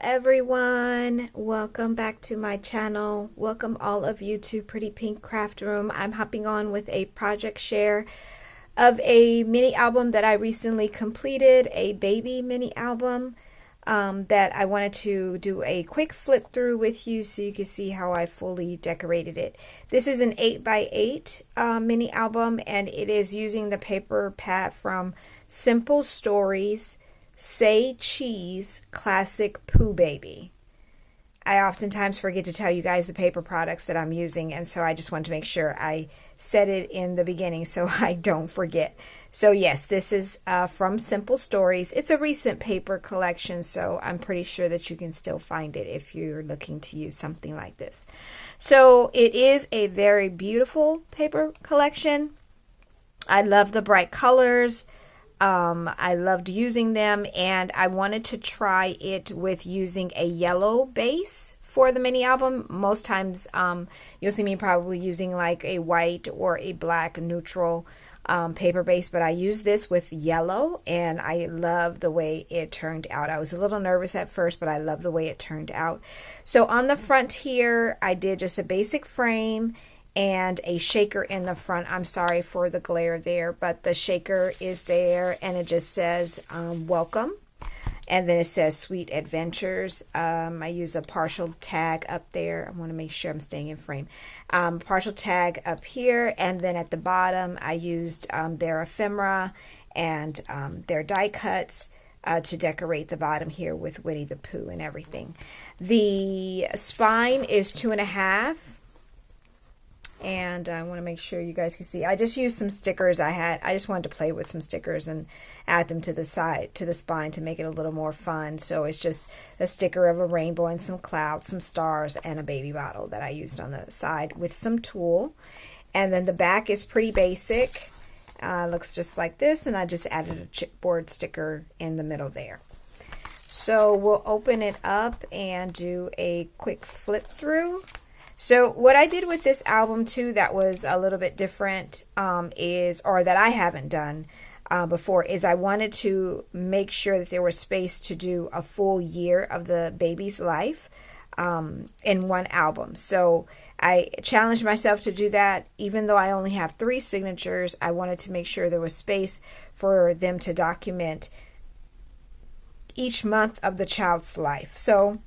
everyone, welcome back to my channel. Welcome all of you to Pretty Pink Craft Room. I'm hopping on with a project share of a mini album that I recently completed, a baby mini album that I wanted to do a quick flip through with you so you can see how I fully decorated it. This is an 8x8 mini album, and it is using the paper pad from Simple Stories Say Cheese Classic Pooh Baby. I oftentimes forget to tell you guys the paper products that I'm using, and so I just wanted to make sure I said it in the beginning so I don't forget. So yes, this is from Simple Stories. It's a recent paper collection, so I'm pretty sure that you can still find it if you're looking to use something like this. So it is a very beautiful paper collection. I love the bright colors. I loved using them, and I wanted to try it with using a yellow base for the mini album. Most times you'll see me probably using like a white or a black neutral paper base, but I used this with yellow, and I love the way it turned out. I was a little nervous at first, but I love the way it turned out. So on the front here, I did just a basic frame and a shaker in the front. I'm sorry for the glare there, but the shaker is there, and it just says welcome, and then it says Sweet Adventures. I use a partial tag up there. I want to make sure I'm staying in frame. Partial tag up here, and then at the bottom I used their ephemera and their die cuts to decorate the bottom here with Winnie the Pooh and everything. The spine is 2.5. And I want to make sure you guys can see. I just used some stickers I just wanted to play with some stickers and add them to the side, to the spine, to make it a little more fun. So it's just a sticker of a rainbow and some clouds, some stars, and a baby bottle that I used on the side with some tulle. And then the back is pretty basic. Looks just like this, and I just added a chipboard sticker in the middle there. So we'll open it up and do a quick flip through. So what I did with this album too that was a little bit different or that I haven't done before, is I wanted to make sure that there was space to do a full year of the baby's life in one album. So I challenged myself to do that. Even though I only have 3 signatures, I wanted to make sure there was space for them to document each month of the child's life. So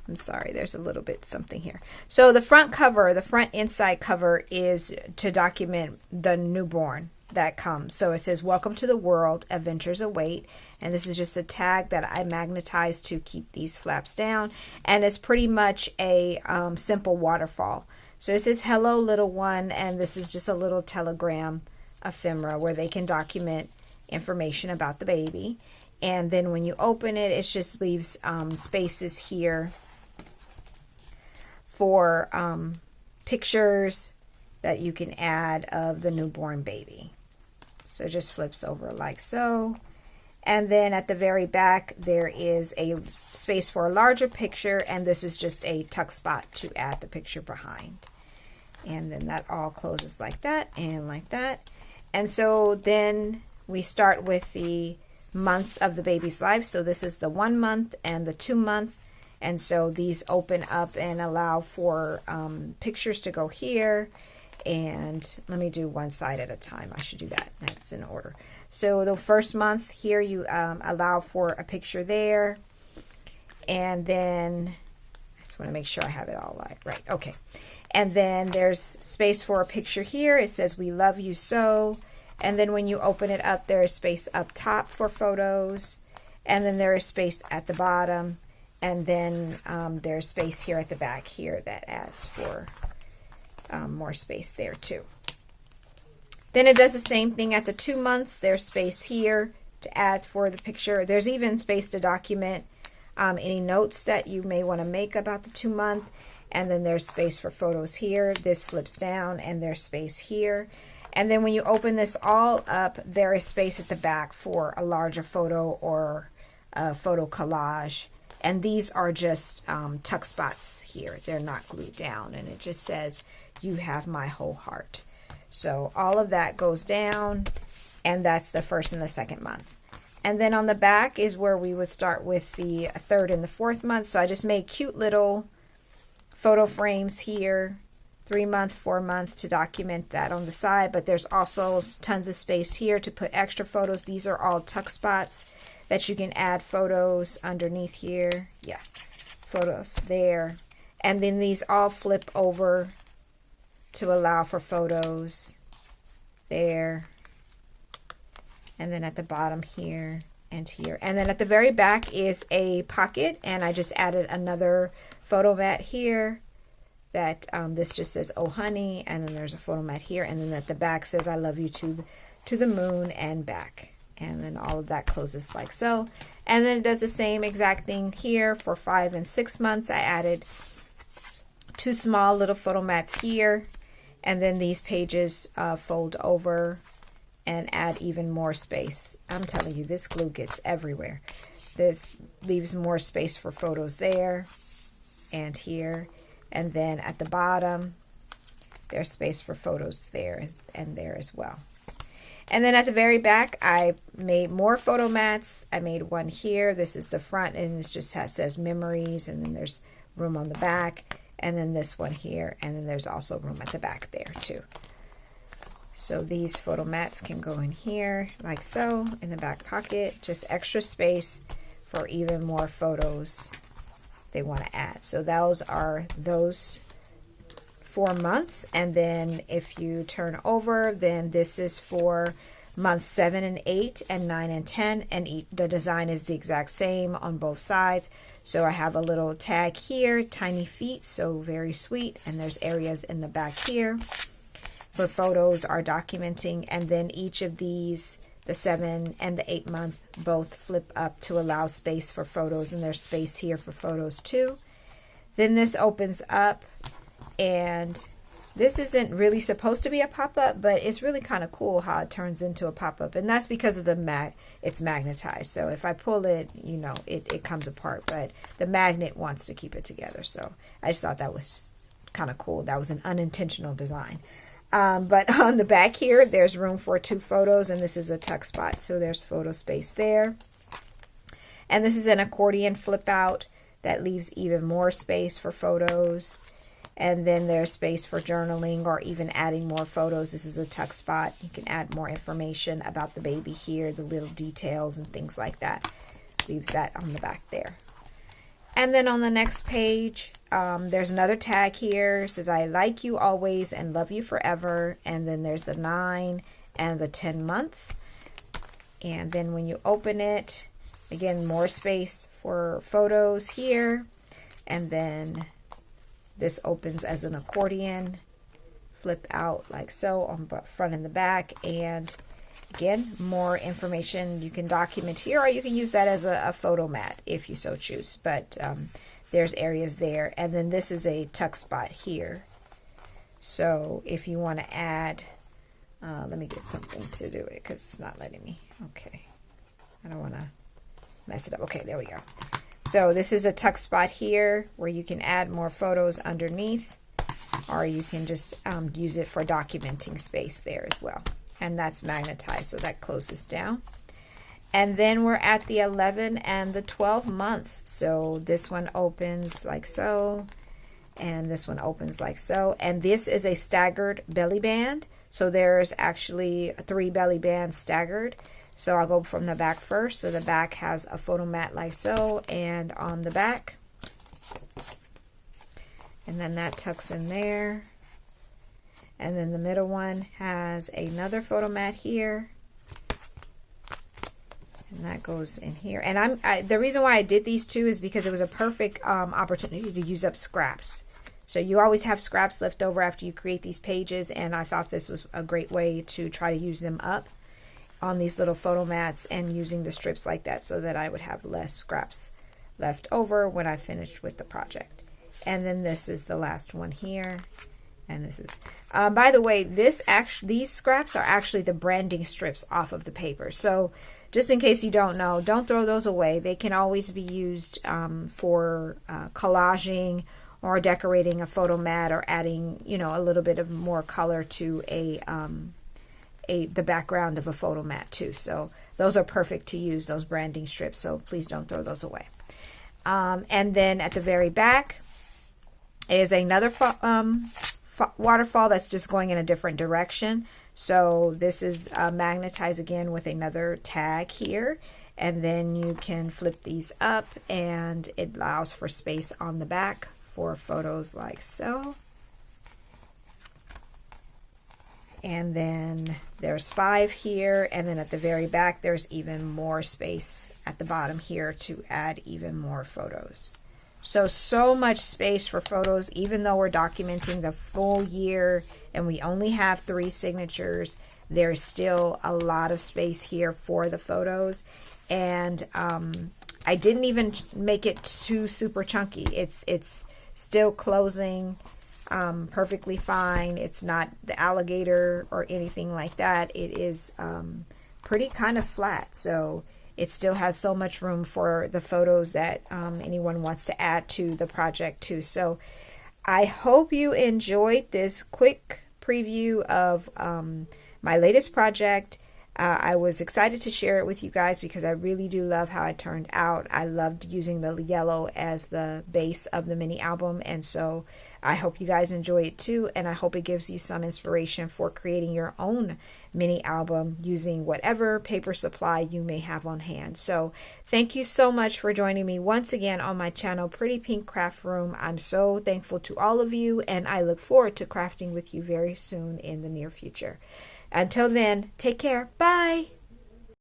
I'm sorry, there's a little bit something here. So the front cover, the front inside cover, is to document the newborn that comes. So it says, welcome to the world, adventures await. And this is just a tag that I magnetized to keep these flaps down. And it's pretty much a simple waterfall. So it says, hello little one. And this is just a little telegram ephemera where they can document information about the baby. And then when you open it, it just leaves spaces here for pictures that you can add of the newborn baby. So it just flips over like so. And then at the very back, there is a space for a larger picture, and this is just a tuck spot to add the picture behind. And then that all closes like that and like that. And so then we start with the months of the baby's life. So this is the 1 month and the 2 month. And so these open up and allow for pictures to go here. And let me do one side at a time. I should do that. That's in order. So the first month here, you allow for a picture there. And then I just want to make sure I have it all right. Okay. And then there's space for a picture here. It says, we love you so. And then when you open it up, there is space up top for photos. And then there is space at the bottom. And then there's space here at the back here that adds for more space there too. Then it does the same thing at the 2 months. There's space here to add for the picture. There's even space to document any notes that you may want to make about the 2 month. And then there's space for photos here. This flips down, and there's space here. And then when you open this all up, there is space at the back for a larger photo or a photo collage. And these are just tuck spots here. They're not glued down. And it just says, you have my whole heart. So all of that goes down. And that's the first and the second month. And then on the back is where we would start with the 3rd and the 4th month. So I just made cute little photo frames here, 3 month, 4 month, to document that on the side. But there's also tons of space here to put extra photos. These are all tuck spots that you can add photos underneath here. Yeah, photos there. And then these all flip over to allow for photos there. And then at the bottom here and here. And then at the very back is a pocket, and I just added another photo mat here that this just says "Oh honey," and then there's a photo mat here, and then at the back says "I love you to the moon" and back. And then all of that closes like so. And then it does the same exact thing here for 5 and 6 months. I added 2 small little photo mats here, and then these pages fold over and add even more space. I'm telling you, this glue gets everywhere. This leaves more space for photos there and here. And then at the bottom, there's space for photos there and there as well. And then at the very back, I made more photo mats. I made one here. This is the front, and this just says memories, and then there's room on the back. And then this one here, and then there's also room at the back there too. So these photo mats can go in here like so in the back pocket, just extra space for even more photos they want to add. So those are those 4 months. And then if you turn over, then this is for months 7 and 8 and 9 and 10, and the design is the exact same on both sides. So I have a little tag here, tiny feet, so very sweet, and there's areas in the back here for photos are documenting. And then each of these, the 7 and the 8 month, both flip up to allow space for photos, and there's space here for photos too. Then this opens up, and this isn't really supposed to be a pop-up, but it's really kind of cool how it turns into a pop-up, and that's because of it's magnetized. So if I pull it, you know, it comes apart, but the magnet wants to keep it together. So I just thought that was kind of cool. That was an unintentional design. But on the back here, there's room for 2 photos, and this is a tuck spot, so there's photo space there. And this is an accordion flip out that leaves even more space for photos. And then there's space for journaling or even adding more photos. This is a tuck spot. You can add more information about the baby here, the little details and things like that. Leaves that on the back there. And then on the next page, there's another tag here. It says, "I like you always and love you forever." And then there's the 9 and the 10 months. And then when you open it, again, more space for photos here. And then this opens as an accordion, flip out like so on the front and the back. And again, more information you can document here, or you can use that as a photo mat if you so choose. But there's areas there. And then this is a tuck spot here. So if you want to add, let me get something to do it because it's not letting me. Okay. I don't want to mess it up. Okay, there we go. So this is a tuck spot here where you can add more photos underneath, or you can just use it for documenting space there as well. And that's magnetized, so that closes down. And then we're at the 11 and the 12 months. So this one opens like so, and this one opens like so. And this is a staggered belly band. So there's actually 3 belly bands staggered. So I'll go from the back first. So the back has a photo mat like so, and on the back. And then that tucks in there. And then the middle one has another photo mat here. And that goes in here. And the reason why I did these two is because it was a perfect opportunity to use up scraps. So you always have scraps left over after you create these pages, and I thought this was a great way to try to use them up on these little photo mats and using the strips like that so that I would have less scraps left over when I finished with the project. And then this is the last one here. And this is, by the way, these scraps are actually the branding strips off of the paper. So just in case you don't know, don't throw those away. They can always be used for collaging or decorating a photo mat, or adding, you know, a little bit of more color to the background of a photo mat too. So those are perfect to use, those branding strips, so please don't throw those away. And then at the very back is another waterfall that's just going in a different direction. So this is magnetized again with another tag here, and then you can flip these up and it allows for space on the back for photos like so. And then there's 5 here, and then at the very back there's even more space at the bottom here to add even more photos. So much space for photos, even though we're documenting the full year and we only have 3 signatures, there's still a lot of space here for the photos. And I didn't even make it too super chunky. It's still closing perfectly fine. It's not the alligator or anything like that. It is pretty kind of flat, so it still has so much room for the photos that anyone wants to add to the project too. So I hope you enjoyed this quick preview of my latest project. I was excited to share it with you guys because I really do love how it turned out. I loved using the yellow as the base of the mini album, and so I hope you guys enjoy it too, and I hope it gives you some inspiration for creating your own mini album using whatever paper supply you may have on hand. So thank you so much for joining me once again on my channel, Pretty Pink Craft Room. I'm so thankful to all of you, and I look forward to crafting with you very soon in the near future. Until then, take care. Bye.